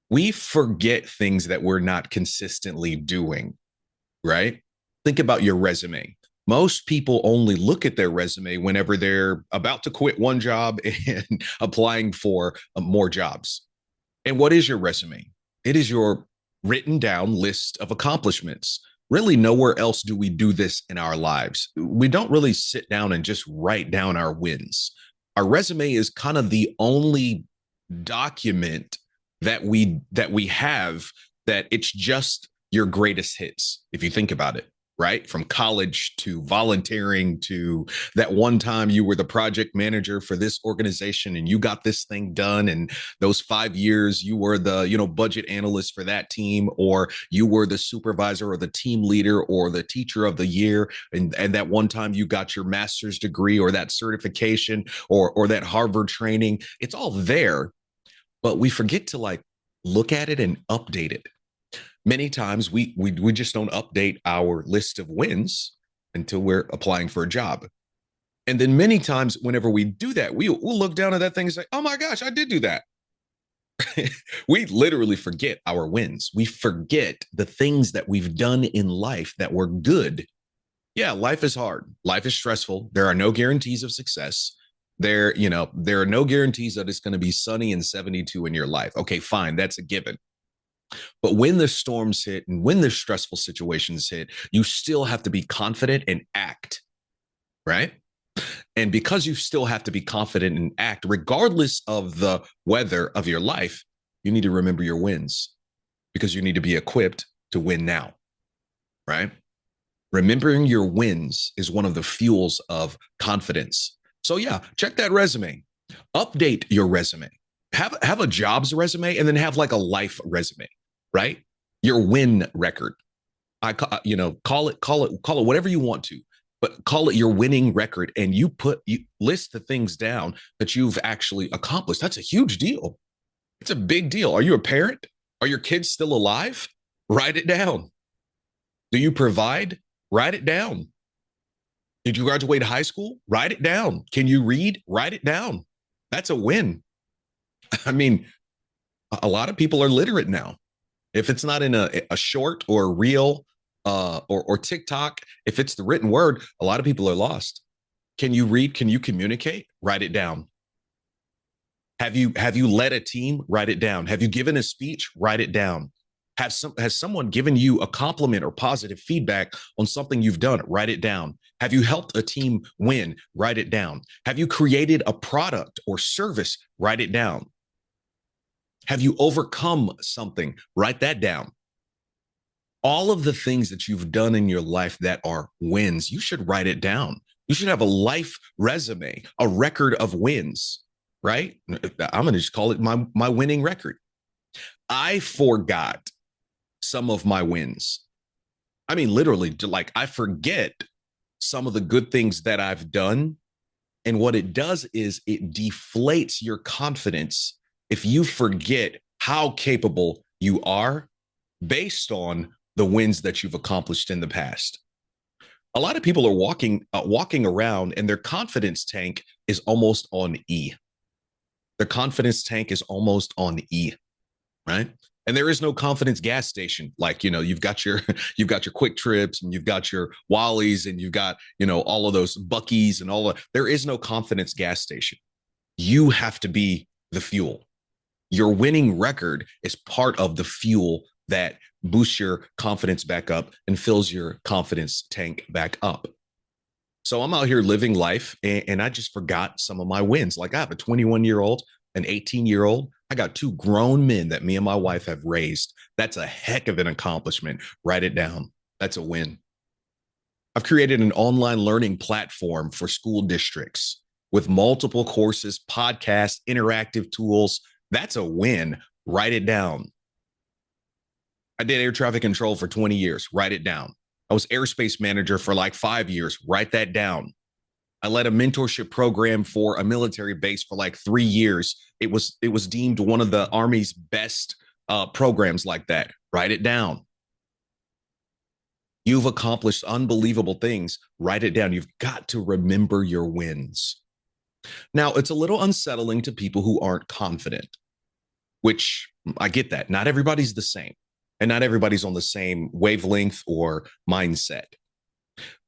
We forget things that we're not consistently doing, right? Think about your resume. Most people only look at their resume whenever they're about to quit one job and applying for more jobs. And what is your resume? It is your written down list of accomplishments. Really, nowhere else do we do this in our lives. We don't really sit down and just write down our wins. Our resume is kind of the only document that we have that it's just your greatest hits if you think about it, right? From college to volunteering to that one time you were the project manager for this organization and you got this thing done, and those 5 years you were the budget analyst for that team, or you were the supervisor or the team leader or the teacher of the year, and that one time you got your master's degree or that certification or that Harvard training. It's all there, but we forget to like look at it and update it. Many times we just don't update our list of wins until we're applying for a job. And then many times whenever we do that, we'll look down at that thing and say, "Oh my gosh, I did do that." We literally forget our wins. We forget the things that we've done in life that were good. Yeah, life is hard. Life is stressful. There are no guarantees of success. There are no guarantees that it's going to be sunny and 72 in your life. Okay, fine, that's a given. But when the storms hit and when the stressful situations hit, you still have to be confident and act, right? And because you still have to be confident and act, regardless of the weather of your life, you need to remember your wins because you need to be equipped to win now, right? Remembering your wins is one of the fuels of confidence. So yeah, check that resume. Update your resume. Have a jobs resume and then have like a life resume, right? Your win record. Call it whatever you want to, but call it your winning record, and you list the things down that you've actually accomplished. That's a huge deal. It's a big deal. Are you a parent? Are your kids still alive? Write it down. Do you provide? Write it down. Did you graduate high school? Write it down. Can you read? Write it down. That's a win. I mean, a lot of people are literate now. If it's not in a short or a reel or TikTok, if it's the written word, a lot of people are lost. Can you read? Can you communicate? Write it down. Have you led a team? Write it down. Have you given a speech? Write it down. Has someone given you a compliment or positive feedback on something you've done? Write it down. Have you helped a team win? Write it down. Have you created a product or service? Write it down. Have you overcome something? Write that down. All of the things that you've done in your life that are wins, you should write it down. You should have a life resume, a record of wins, right? I'm going to just call it my winning record. I forgot some of my wins. I mean, literally, like I forget some of the good things that I've done. And what it does is it deflates your confidence if you forget how capable you are based on the wins that you've accomplished in the past. A lot of people are walking around and their confidence tank is almost on E. Their confidence tank is almost on E, right? And there is no confidence gas station. Like, you've got your you've got your Quick Trips and you've got your Wally's and you've got, all of those Buckies and all of there is no confidence gas station. You have to be the fuel. Your winning record is part of the fuel that boosts your confidence back up and fills your confidence tank back up. So I'm out here living life and I just forgot some of my wins. Like I have a 21-year-old, an 18-year-old. I got two grown men that me and my wife have raised. That's a heck of an accomplishment. Write it down. That's a win. I've created an online learning platform for school districts with multiple courses, podcasts, interactive tools. That's a win. Write it down. I did air traffic control for 20 years. Write it down. I was airspace manager for like 5 years. Write that down. I led a mentorship program for a military base for like 3 years. It was deemed one of the Army's best programs like that. Write it down. You've accomplished unbelievable things. Write it down. You've got to remember your wins. Now, it's a little unsettling to people who aren't confident, which I get that. Not everybody's the same, and not everybody's on the same wavelength or mindset.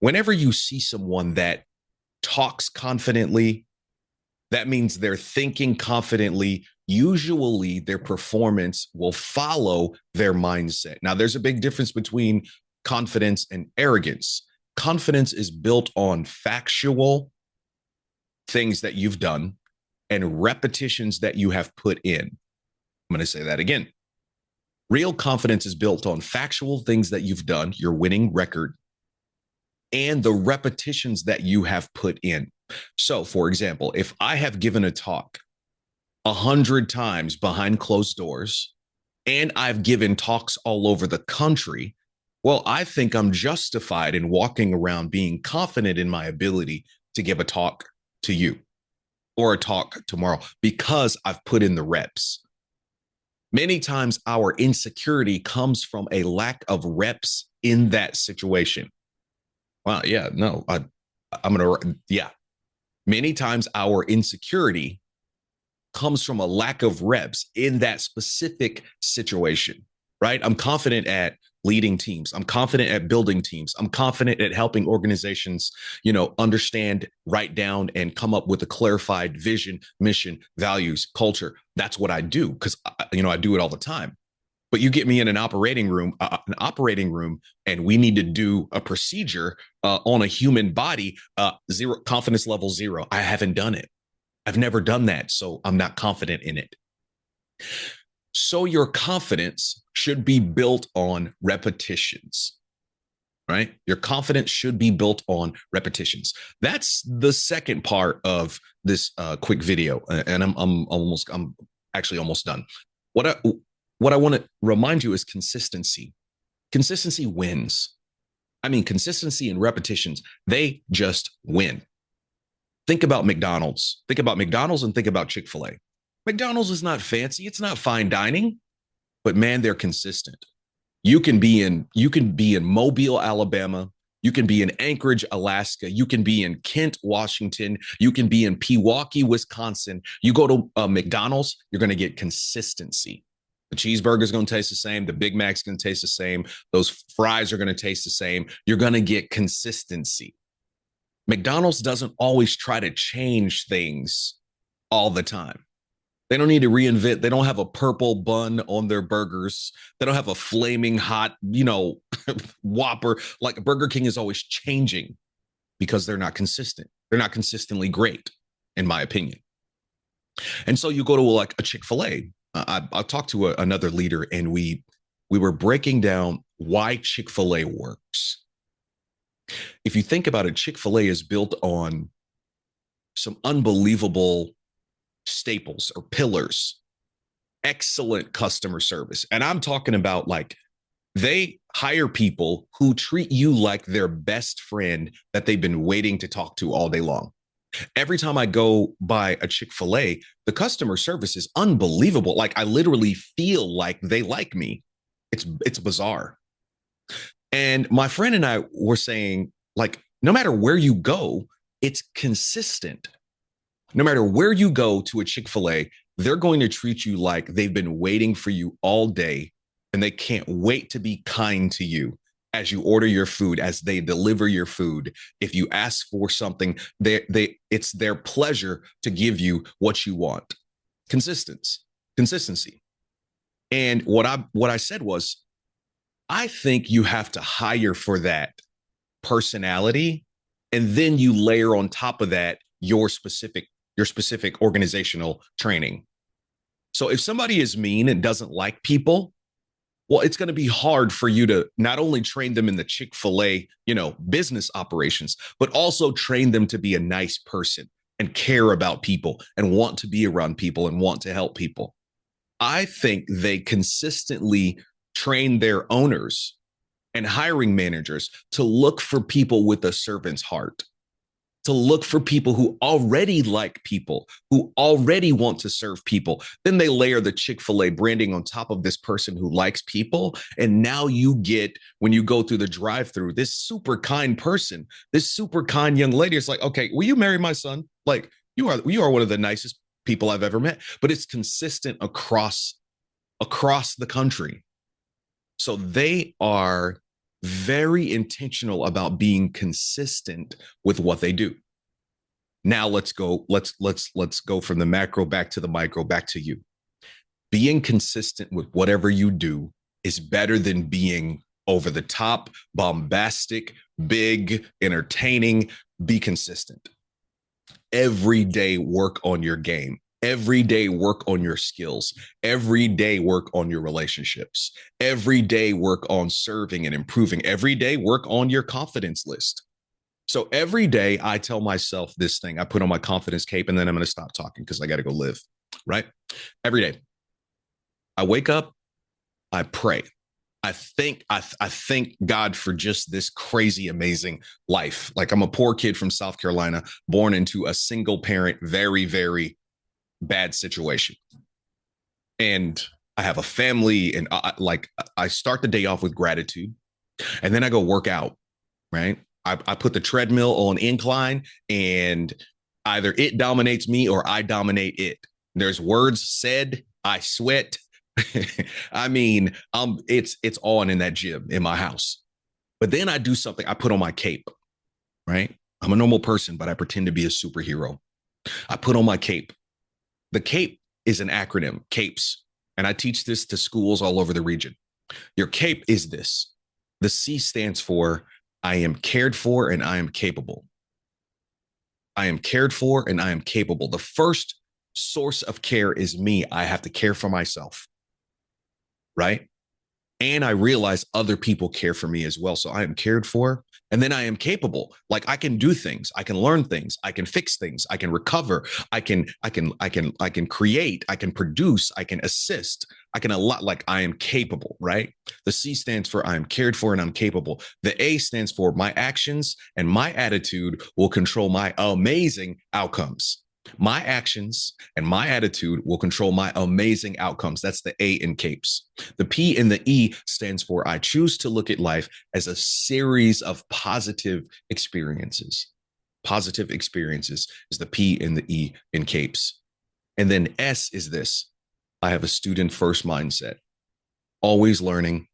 Whenever you see someone that talks confidently, that means they're thinking confidently. Usually, their performance will follow their mindset. Now, there's a big difference between confidence and arrogance. Confidence is built on factual things that you've done and repetitions that you have put in. I'm going to say that again. Real confidence is built on factual things that you've done, your winning record, and the repetitions that you have put in. So, for example, if I have given a talk 100 times behind closed doors and I've given talks all over the country, well, I think I'm justified in walking around being confident in my ability to give a talk to you or a talk tomorrow because I've put in the reps. Many times our insecurity comes from a lack of reps in that situation. Well, yeah, no, I'm going to, yeah. Many times our insecurity comes from a lack of reps in that specific situation, right? I'm confident at leading teams. I'm confident at building teams. I'm confident at helping organizations, understand, write down, and come up with a clarified vision, mission, values, culture. That's what I do because, I do it all the time. But you get me in an operating room, and we need to do a procedure on a human body, zero confidence level, zero. I haven't done it. I've never done that, so I'm not confident in it. So your confidence should be built on repetitions, right? Your confidence should be built on repetitions. That's the second part of this quick video, and I'm actually almost done. What I want to remind you is consistency. Consistency wins. I mean, consistency and repetitions, they just win. Think about McDonald's. Think about McDonald's and think about Chick-fil-A. McDonald's is not fancy. It's not fine dining, but man, they're consistent. You can be in Mobile, Alabama. You can be in Anchorage, Alaska. You can be in Kent, Washington. You can be in Pewaukee, Wisconsin. You go to McDonald's, you're going to get consistency. The cheeseburger is going to taste the same. The Big Mac's going to taste the same. Those fries are going to taste the same. You're going to get consistency. McDonald's doesn't always try to change things all the time. They don't need to reinvent. They don't have a purple bun on their burgers. They don't have a flaming hot, Whopper. Like Burger King is always changing because they're not consistent. They're not consistently great, in my opinion. And so you go to like a Chick-fil-A. I talked to another leader, and we were breaking down why Chick-fil-A works. If you think about it, Chick-fil-A is built on some unbelievable staples or pillars, excellent customer service. And I'm talking about like they hire people who treat you like their best friend that they've been waiting to talk to all day long. Every time I go by a Chick-fil-A, the customer service is unbelievable. Like I literally feel like they like me. It's bizarre. And my friend and I were saying, like, no matter where you go, it's consistent. No matter where you go to a Chick-fil-A, they're going to treat you like they've been waiting for you all day, and they can't wait to be kind to you as you order your food, as they deliver your food. If you ask for something, it's their pleasure to give you what you want. Consistency. And what I said was, I think you have to hire for that personality, and then you layer on top of that your specific organizational training. So if somebody is mean and doesn't like people, well, it's going to be hard for you to not only train them in the Chick-fil-A, business operations, but also train them to be a nice person and care about people and want to be around people and want to help people. I think they consistently train their owners and hiring managers to look for people with a servant's heart, to look for people who already like people, who already want to serve people. Then they layer the Chick-fil-A branding on top of this person who likes people. And now you get, when you go through the drive-through, this super kind person, this super kind young lady. It's like, okay, will you marry my son? Like you are one of the nicest people I've ever met. But it's consistent across across the country. So they are very intentional about being consistent with what they do. Now let's go from the macro back to the micro, back to you. Being consistent with whatever you do is better than being over the top, bombastic, big, entertaining. Be consistent. Every day work on your game. Every day work on your skills. Every day work on your relationships. Every day work on serving and improving. Every day work on your confidence list. So every day I tell myself this thing. I put on my confidence cape and then I'm going to stop talking because I got to go live, right? Every day I wake up, I pray. I thank God for just this crazy, amazing life. Like, I'm a poor kid from South Carolina, born into a single parent, very, very bad situation. And I have a family, and I start the day off with gratitude, and then I go work out, right? I put the treadmill on incline, and either it dominates me or I dominate it. There's words said, I sweat. I mean, it's on in that gym in my house. But then I do something. I put on my cape, right? I'm a normal person, but I pretend to be a superhero. I put on my cape. The cape is an acronym, CAPES. And I teach this to schools all over the region. Your cape is this. The C stands for I am cared for and I am capable. I am cared for and I am capable. The first source of care is me. I have to care for myself. Right? And I realize other people care for me as well. So I am cared for, and then I am capable. Like, I can do things, I can learn things, I can fix things, I can recover, I can create, I can produce, I can assist, I can a lot. Like, I am capable, right? The C stands for I am cared for and I'm capable. The A stands for my actions and my attitude will control my amazing outcomes. My actions and my attitude will control my amazing outcomes. That's the A in CAPES. The P in the E stands for I choose to look at life as a series of positive experiences. Positive experiences is the P in the E in CAPES. And then S is this. I have a student first mindset. Always learning,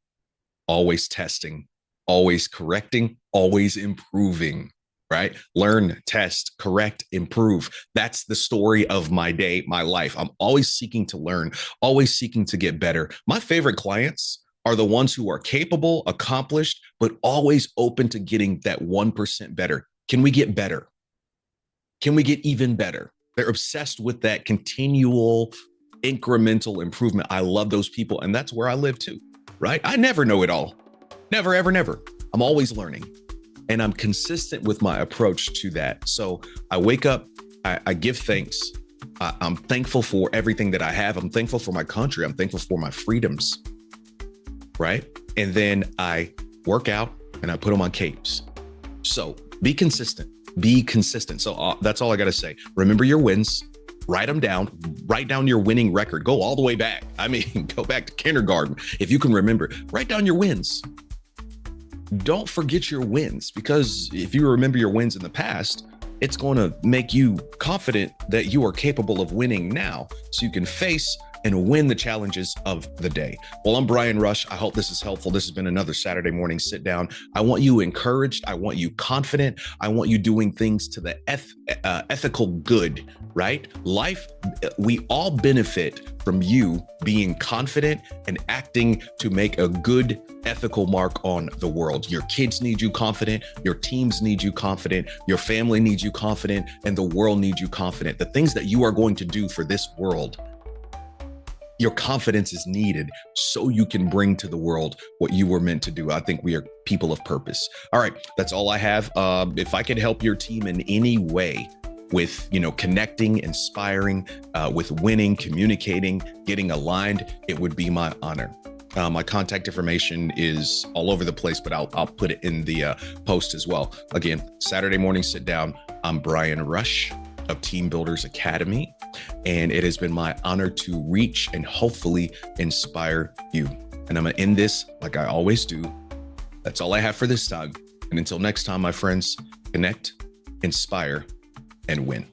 always testing, always correcting, always improving. Right? Learn, test, correct, improve. That's the story of my day, my life. I'm always seeking to learn, always seeking to get better. My favorite clients are the ones who are capable, accomplished, but always open to getting that 1% better. Can we get better? Can we get even better? They're obsessed with that continual incremental improvement. I love those people. And that's where I live too, right? I never know it all. Never, ever, never. I'm always learning. And I'm consistent with my approach to that. So I wake up, I give thanks. I'm thankful for everything that I have. I'm thankful for my country. I'm thankful for my freedoms, right? And then I work out and I put on my capes. So be consistent, be consistent. So that's all I got to say. Remember your wins, write them down, write down your winning record, go all the way back. I mean, go back to kindergarten. If you can remember, write down your wins. Don't forget your wins, because if you remember your wins in the past, it's going to make you confident that you are capable of winning now, so you can face and win the challenges of the day. Well, I'm Brian Rush. I hope this is helpful. This has been another Saturday morning sit down. I want you encouraged. I want you confident. I want you doing things to the ethical good, right? Life, we all benefit from you being confident and acting to make a good ethical mark on the world. Your kids need you confident. Your teams need you confident. Your family needs you confident, and the world needs you confident. The things that you are going to do for this world, your confidence is needed so you can bring to the world what you were meant to do. I think we are people of purpose. All right, that's all I have. If I could help your team in any way with, connecting, inspiring, with winning, communicating, getting aligned, it would be my honor. My contact information is all over the place, but I'll put it in the post as well. Again, Saturday morning sit down. I'm Brian Rush of Team Builders Academy, and it has been my honor to reach and hopefully inspire you. And I'm gonna end this like I always do. That's all I have for this time. And until next time, my friends, connect, inspire, and win.